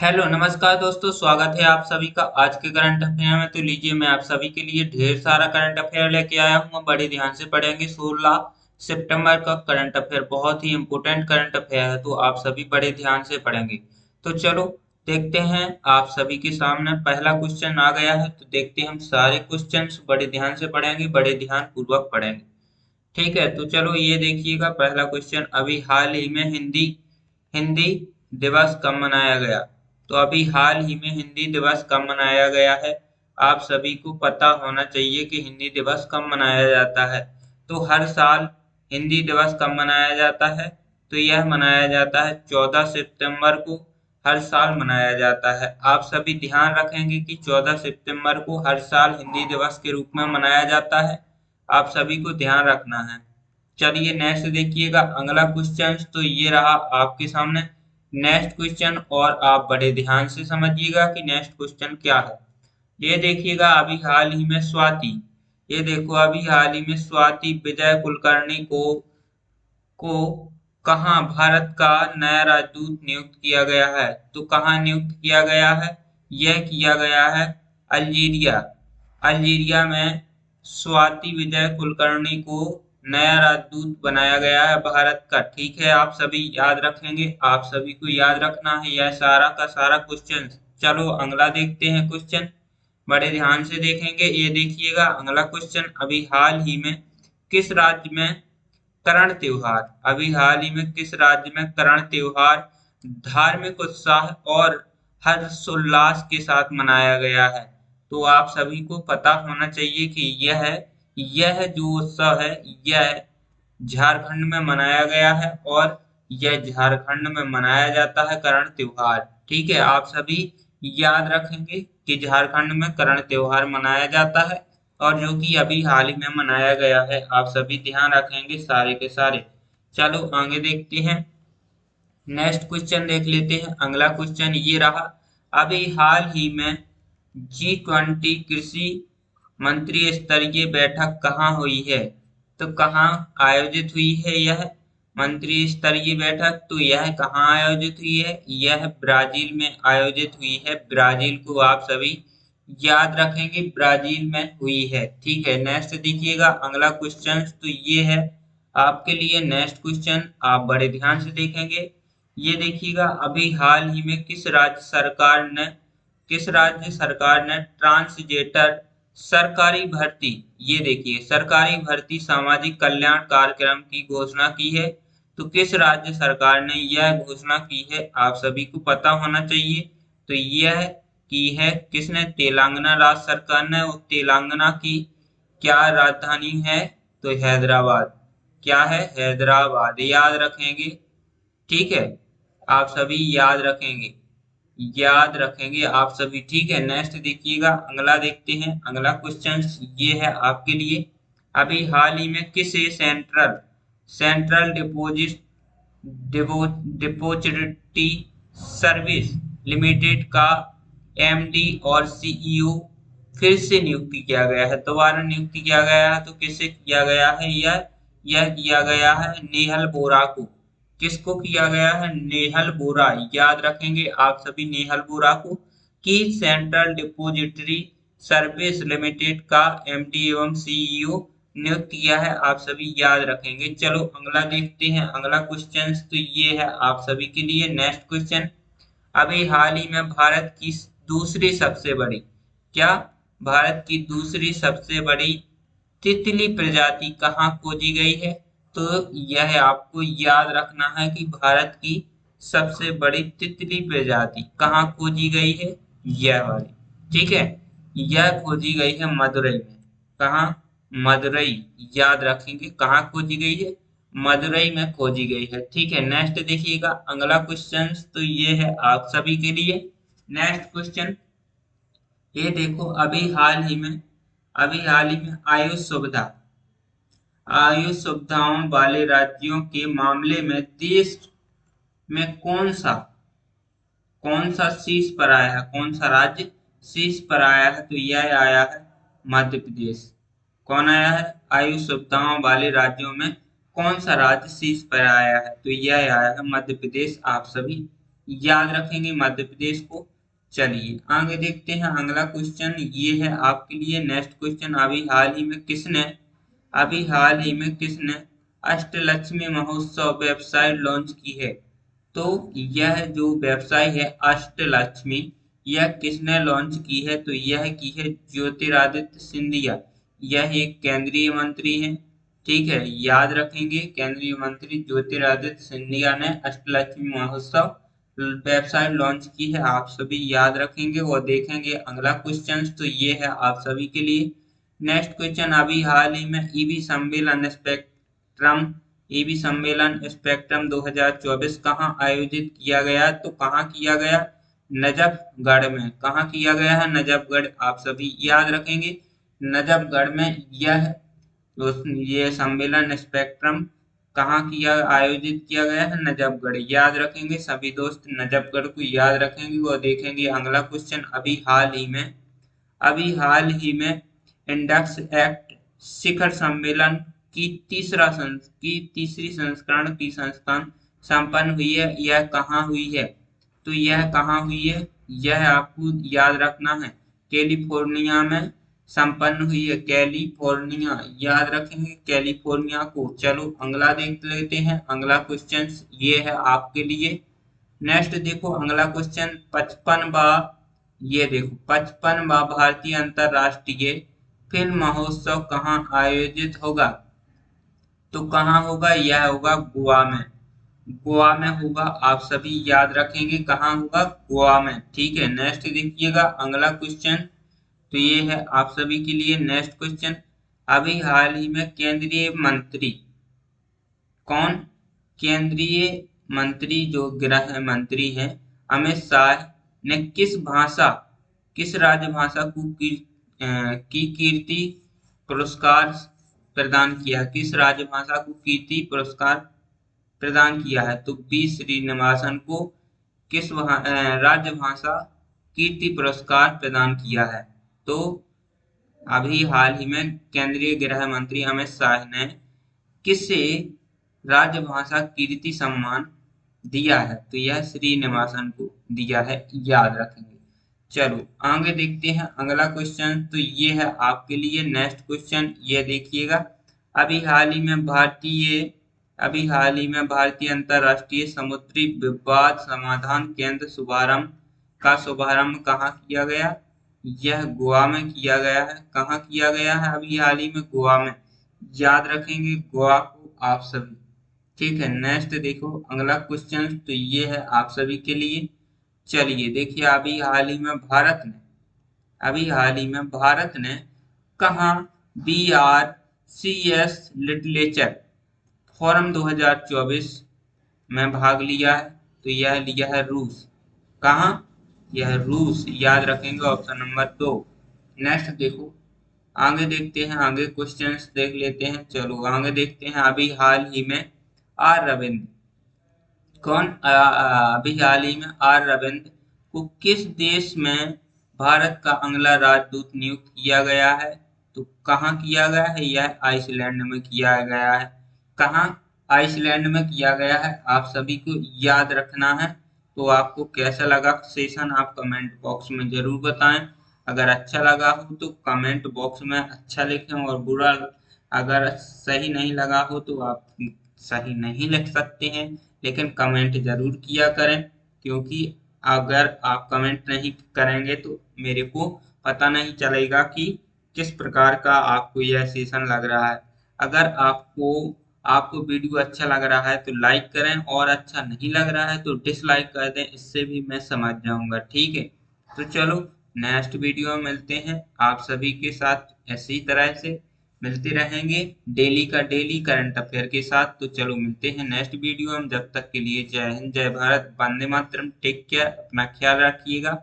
Hello नमस्कार दोस्तों, स्वागत है आप सभी का आज के करंट अफेयर में। तो लीजिए, मैं आप सभी के लिए ढेर सारा करंट अफेयर लेके आया हूँ। बड़े ध्यान से पढ़ेंगे। 16 सितंबर का करंट अफेयर बहुत ही इंपोर्टेंट करंट अफेयर है, तो आप सभी बड़े ध्यान से पढ़ेंगे। तो चलो देखते हैं। आप सभी के सामने पहला क्वेश्चन आ गया है, तो देखते हैं। हम सारे क्वेश्चन बड़े ध्यान से पढ़ेंगे, बड़े ध्यान पूर्वक पढ़ेंगे। ठीक है, तो चलो ये देखिएगा पहला क्वेश्चन। अभी हाल ही में हिंदी हिंदी दिवस कब मनाया गया? तो अभी हाल ही में हिंदी दिवस कब मनाया गया है? आप सभी को पता होना चाहिए कि हिंदी दिवस कब मनाया जाता है। तो हर साल हिंदी दिवस कब मनाया जाता है? तो यह मनाया जाता है 14 सितंबर को। हर साल मनाया जाता है। आप सभी ध्यान रखेंगे कि 14 सितंबर को हर साल हिंदी दिवस के रूप में मनाया जाता है। आप सभी को ध्यान रखना है। चलिए नेक्स्ट देखिएगा अगला क्वेश्चन। तो ये रहा आपके सामने नेक्स्ट क्वेश्चन, और आप बड़े ध्यान से समझिएगा कि नेक्स्ट क्वेश्चन क्या है। ये देखिएगा अभी हाल ही में स्वाति ये देखो अभी हाल ही में स्वाति विजय कुलकर्णी को कहाँ भारत का नया राजदूत नियुक्त किया गया है? तो कहाँ नियुक्त किया गया है? यह किया गया है अल्जीरिया। अल्जीरिया में स्वाति विजय कुलकर्णी को नया राजदूत बनाया गया है भारत का। ठीक है, आप सभी याद रखेंगे। आप सभी को याद रखना है यह सारा का सारा क्वेश्चन। चलो अगला देखते हैं क्वेश्चन। बड़े ध्यान से देखेंगे। ये देखिएगा अगला क्वेश्चन। अभी हाल ही में किस राज्य में करण त्योहार अभी हाल ही में किस राज्य में करण त्योहार धार्मिक उत्साह और हर्षोल्लास के साथ मनाया गया है? तो आप सभी को पता होना चाहिए कि यह जो उत्सव है यह झारखंड में मनाया गया है, और यह झारखंड में मनाया जाता है करण त्योहार। ठीक है, आप सभी याद रखेंगे कि झारखंड में करण त्योहार मनाया जाता है, और जो कि अभी हाल ही में मनाया गया है। आप सभी ध्यान रखेंगे सारे के सारे। चलो आगे देखते हैं। नेक्स्ट क्वेश्चन देख लेते हैं। अगला क्वेश्चन ये रहा। अभी हाल ही में G20 कृषि मंत्री स्तरीय बैठक कहाँ हुई है? तो कहाँ आयोजित हुई है यह मंत्री स्तरीय बैठक? तो यह कहाँ आयोजित हुई है? यह ब्राजील में आयोजित हुई है। ब्राजील को आप सभी याद रखेंगे, ब्राजील में हुई है। ठीक है, नेक्स्ट देखिएगा अगला क्वेश्चन। तो ये है आपके लिए नेक्स्ट क्वेश्चन। आप बड़े ध्यान से देखेंगे। ये देखिएगा अभी हाल ही में किस राज्य सरकार ने ट्रांसजेंडर सरकारी भर्ती ये देखिए सरकारी भर्ती सामाजिक कल्याण कार्यक्रम की घोषणा की है? तो किस राज्य सरकार ने यह घोषणा की है? आप सभी को पता होना चाहिए। तो यह की है किसने? तेलंगाना राज्य सरकार ने। और तेलंगाना की क्या राजधानी है? तो हैदराबाद। क्या है? हैदराबाद। याद रखेंगे। ठीक है, आप सभी याद रखेंगे आप सभी। ठीक है, नेक्स्ट देखिएगा अगला देखते हैं। अगला क्वेश्चन ये है आपके लिए। अभी हाल ही में किसे central central deposit depository service limited का एमडी और सीईओ फिर से नियुक्त किया गया है? दोबारा नियुक्त किया गया है। तो किसे किया गया है? यह किया गया है नेहल बोरा को। किसको किया गया है? नेहल बोरा। याद रखेंगे आप सभी नेहल बोरा को, कि सेंट्रल डिपॉजिटरी सर्विस लिमिटेड का एमडी एवं सीईओ नियुक्त किया है। आप सभी याद रखेंगे। चलो अगला देखते हैं। अगला क्वेश्चन तो ये है आप सभी के लिए नेक्स्ट क्वेश्चन। अभी हाल ही में भारत की दूसरी सबसे बड़ी क्या भारत की दूसरी सबसे बड़ी तितली प्रजाति कहाँ खोजी गई है? तो यह आपको याद रखना है कि भारत की सबसे बड़ी तितली प्रजाति कहाँ खोजी गई है? यह वाली। ठीक है, यह खोजी गई है मदुरई में। कहाँ? मदुरई। याद रखेंगे कहाँ खोजी गई है? मदुरई में खोजी गई है। ठीक है, नेक्स्ट देखिएगा अगला क्वेश्चन। तो ये है आप सभी के लिए नेक्स्ट क्वेश्चन। ये देखो अभी हाल ही में आयुष सुविधाओं वाले राज्यों के मामले में देश में कौन सा शीर्ष पर आया है? कौन सा राज्य शीर्ष पर आया है? तो यह आया है मध्य प्रदेश। कौन आया है? आयुष सुविधाओं वाले राज्यों में कौन सा राज्य शीर्ष पर आया है? तो यह आया है मध्य प्रदेश। आप सभी याद रखेंगे मध्य प्रदेश को। चलिए आगे देखते हैं अगला क्वेश्चन, ये है आपके लिए नेक्स्ट क्वेश्चन। अभी हाल ही में किसने अष्टलक्ष्मी महोत्सव वेबसाइट लॉन्च की है? तो यह जो वेबसाइट है अष्टलक्ष्मी, यह किसने लॉन्च की है? तो यह की है ज्योतिरादित्य सिंधिया। यह एक केंद्रीय मंत्री हैं, ठीक है, याद रखेंगे। केंद्रीय मंत्री ज्योतिरादित्य सिंधिया ने अष्टलक्ष्मी महोत्सव वेबसाइट लॉन्च की है, आप सभी याद रखेंगे। और देखेंगे अगला क्वेश्चन, तो ये है आप सभी के लिए नेक्स्ट क्वेश्चन। अभी हाल ही में ईवी सम्मेलन स्पेक्ट्रम 2024 कहाँ आयोजित किया गया? तो कहाँ किया गया? नजफगढ़ में। कहाँ किया गया है? नजफगढ़, आप सभी याद रखेंगे। नजफगढ़ में ये सम्मेलन स्पेक्ट्रम कहाँ किया आयोजित किया गया है? नजफगढ़, याद रखेंगे सभी दोस्त, नजफगढ़ को याद रखेंगे। और देखेंगे अगला क्वेश्चन। अभी हाल ही में इंडेक्स एक्ट शिखर सम्मेलन की तीसरी संस्करण की संस्थान संपन्न हुई है, यह कहाँ हुई है? तो यह कहाँ हुई है? यह आपको याद रखना है, कैलिफोर्निया में संपन्न हुई है। कैलिफोर्निया, याद रखेंगे कैलिफोर्निया को। चलो अगला देख लेते हैं अगला क्वेश्चन, ये है आपके लिए नेक्स्ट। देखो अगला क्वेश्चन, 55वां भारतीय अंतरराष्ट्रीय फिल्म महोत्सव कहाँ आयोजित होगा? तो कहाँ होगा? यह होगा गोवा में। गोवा में होगा, आप सभी याद रखेंगे कहाँ होगा? गोवा में, ठीक है। नेक्स्ट देखिएगा अगला क्वेश्चन, तो ये है आप सभी के लिए नेक्स्ट क्वेश्चन। अभी हाल ही में केंद्रीय मंत्री कौन? केंद्रीय मंत्री जो गृह मंत्री हैं अमित शाह ने किस राजभाषा की कीर्ति पुरस्कार प्रदान किया? किस राजभाषा को कीर्ति पुरस्कार प्रदान किया है? तो बी श्रीनिवासन को किस राजभाषा कीर्ति पुरस्कार प्रदान किया है? तो अभी हाल ही में केंद्रीय गृह मंत्री अमित शाह ने किसे राजभाषा कीर्ति सम्मान दिया है? तो यह श्रीनिवासन को दिया है, याद रखेंगे। चलो आगे देखते हैं अगला क्वेश्चन, तो ये है आपके लिए नेक्स्ट क्वेश्चन, ये देखिएगा। अभी हाल ही में भारतीय अंतरराष्ट्रीय समुद्री विवाद समाधान केंद्र शुभारंभ कहाँ किया गया? यह गोवा में किया गया है। कहाँ किया गया है? अभी हाल ही में गोवा में, याद रखेंगे गोवा को आप सभी, ठीक है। नेक्स्ट देखो अगला क्वेश्चन, तो ये है आप सभी के लिए। चलिए देखिए अभी हाल ही में भारत ने कहाँ BRCS लिटरेचर फोरम 2024 में भाग लिया है? तो यह लिया है रूस। कहाँ? यह रूस, याद रखेंगे ऑप्शन नंबर 2। नेक्स्ट देखो आगे देखते हैं, आगे क्वेश्चंस देख लेते हैं। चलो आगे देखते हैं। अभी हाल ही में आर रविंद्र को किस देश में भारत का अगला राजदूत नियुक्त किया गया है? तो कहाँ किया गया है? यह आइसलैंड में किया गया है। कहाँ? आइसलैंड में किया गया है, आप सभी को याद रखना है। तो आपको कैसा लगा सेशन, आप कमेंट बॉक्स में जरूर बताएं। अगर अच्छा लगा हो तो कमेंट बॉक्स में अच्छा लिखें, और बुरा अगर सही नहीं लगा हो तो आप सही नहीं लिख सकते हैं, लेकिन कमेंट जरूर किया करें, क्योंकि अगर आप कमेंट नहीं करेंगे तो मेरे को पता नहीं चलेगा कि किस प्रकार का आपको यह सेशन लग रहा है। अगर आपको वीडियो अच्छा लग रहा है तो लाइक करें, और अच्छा नहीं लग रहा है तो डिसलाइक कर दें, इससे भी मैं समझ जाऊंगा, ठीक है। तो चलो नेक्स्ट वीडियो में मिलते हैं, आप सभी के साथ इसी तरह से मिलते रहेंगे डेली का डेली करंट अफेयर के साथ। तो चलो मिलते हैं नेक्स्ट वीडियो में, जब तक के लिए जय हिंद, जय भारत, वंदे मातरम, टेक केयर, अपना ख्याल रखिएगा।